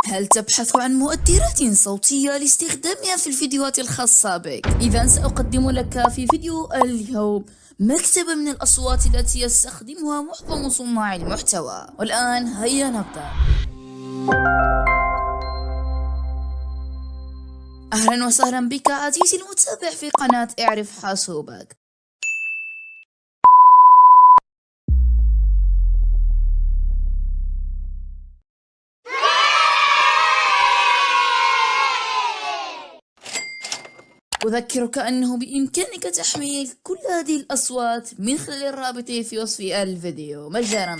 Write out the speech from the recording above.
هل تبحث عن مؤثرات صوتية لاستخدامها في الفيديوهات الخاصة بك؟ إذا سأقدم لك في فيديو اليوم مكتبة من الأصوات التي يستخدمها معظم صناع المحتوى. والآن هيا نبدأ. أهلا وسهلا بك عزيزي المتابع في قناة اعرف حاسوبك. أذكرك أنه بإمكانك تحميل كل هذه الأصوات من خلال الرابط في وصف الفيديو مجانا.